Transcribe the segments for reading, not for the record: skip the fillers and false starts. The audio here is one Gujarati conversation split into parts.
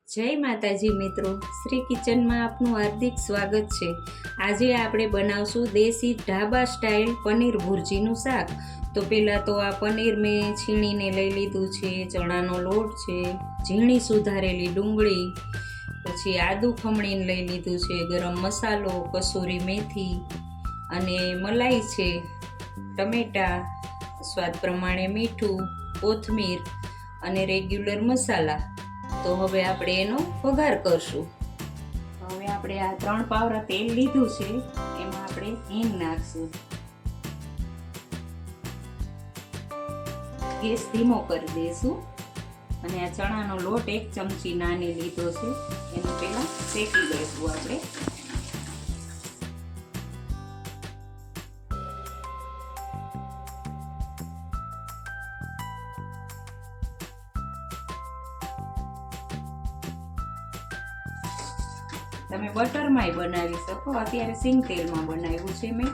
જય માતાજી મિત્રો, શ્રી કિચનમાં આપનું હાર્દિક સ્વાગત છે। આજે આપણે બનાવશું દેશી ઢાબા સ્ટાઇલ પનીર ભુરજીનું શાક। તો પહેલાં તો આ પનીર મેં છીણીને લઈ લીધું છે, ચણાનો લોટ છે, ઝીણી સુધારેલી ડુંગળી, પછી આદું ખમણીને લઈ લીધું છે, ગરમ મસાલો, કસૂરી મેથી અને મલાઈ છે, ટમેટા, સ્વાદ પ્રમાણે મીઠું, કોથમીર અને રેગ્યુલર મસાલા। તો હવે આપણે એનો વઘાર કરશું। હવે આપણે આ 3 પાવરા તેલ લીધું છે, એમાં આપણે હિંગ નાખશું। ગેસ ધીમો કરી દઈશું અને આ ચણાનો લોટ 1 ચમચી નાની લીધો છે, એને પહેલા શેકી લઈશું આપણે। તમે બટરમાંય બનાવી શકો, અત્યારે સિંગ તેલમાં બનાવ્યું છે મેં।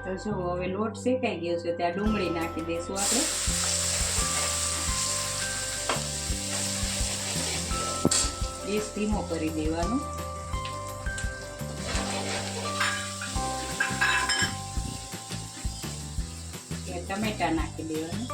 તો જો હવે લોટ શેકાઈ ગયો છે, ત્યાં ડુંગળી નાખી દઈશું આપણે। ગેસ ધીમો કરી દેવાનો। ટમેટા નાખી દેવાનું।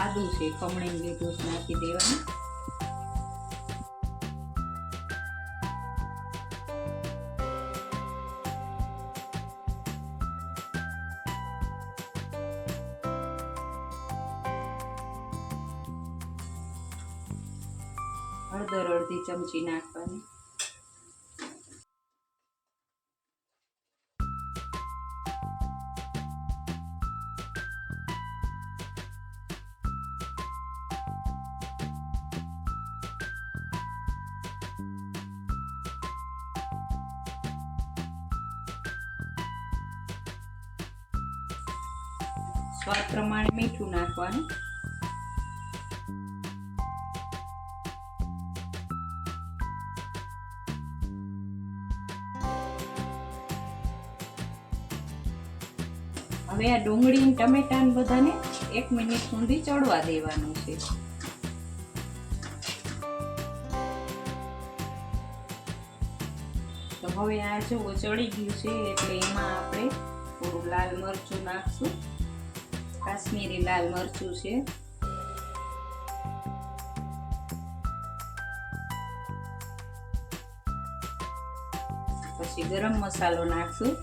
આદું છે ખમણીને લીધું નાખી દેવાનું। હળદર અડધી ચમચી નાખવાની। સ્વાદ પ્રમાણે મીઠું નાખવાનું। હવે આ ડુંગળી ટમેટા ને બધાને 1 મિનિટ સુધી ચડવા દેવાનું છે। તો હવે આ જો ચડી ગયું છે, એટલે એમાં આપણે થોડું લાલ મરચું નાખશું। કાશ્મીરી લાલ મરચું છે, પછી ગરમ મસાલો નાખશું।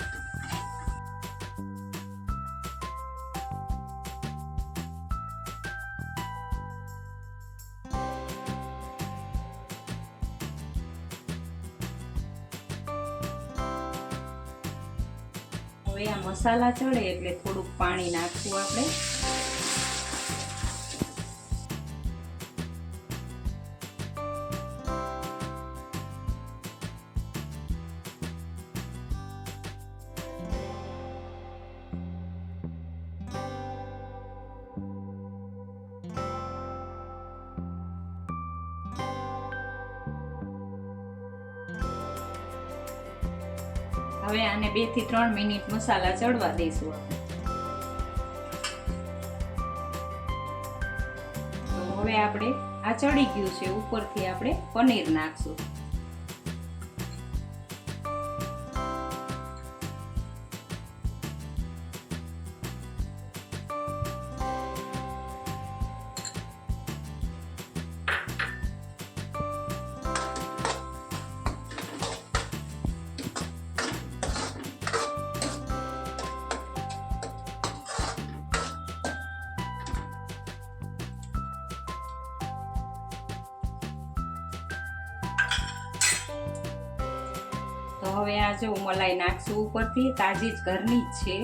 હવે આ મસાલા ચડે એટલે થોડુંક પાણી નાખશું આપણે। હવે આને 2 થી 3 મિનિટ મસાલા ચડવા દઈશું આપણે। તો હવે આપણે આ ચડી ગયું છે, ઉપરથી આપણે પનીર નાખશું। તો હવે આ જો મલાઈ નાખશું ઉપરથી, તાજી જ ઘરની જ છે.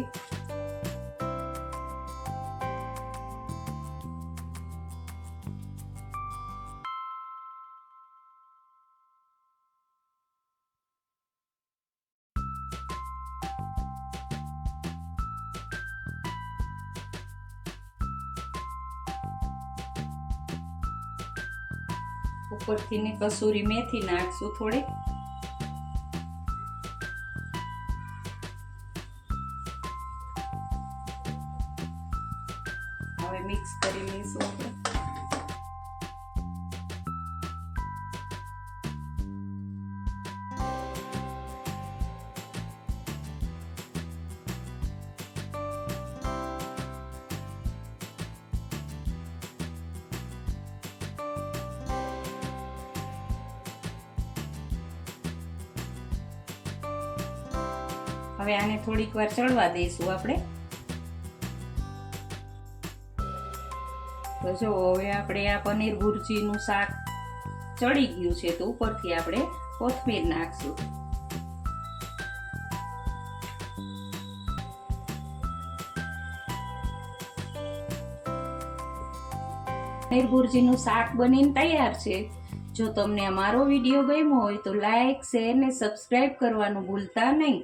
ઉપરથી ને કસૂરી મેથી નાખશું થોડી. હવે મિક્સ કરી લઈશું આપણે. હવે આને થોડીક વાર ચડવા દઈશું આપણે. તો જો હવે આપણે આ પનીર ભુરજીનું શાક ચડી ગયું છે, તો ઉપરથી આપણે કોથમીર નાખશું. પનીર ભુરજીનું શાક બનીને તૈયાર છે. જો તમને અમારો વિડીયો ગમ્યો હોય તો લાઈક, શેર ને સબસ્ક્રાઈબ કરવાનું ભૂલતા નહીં.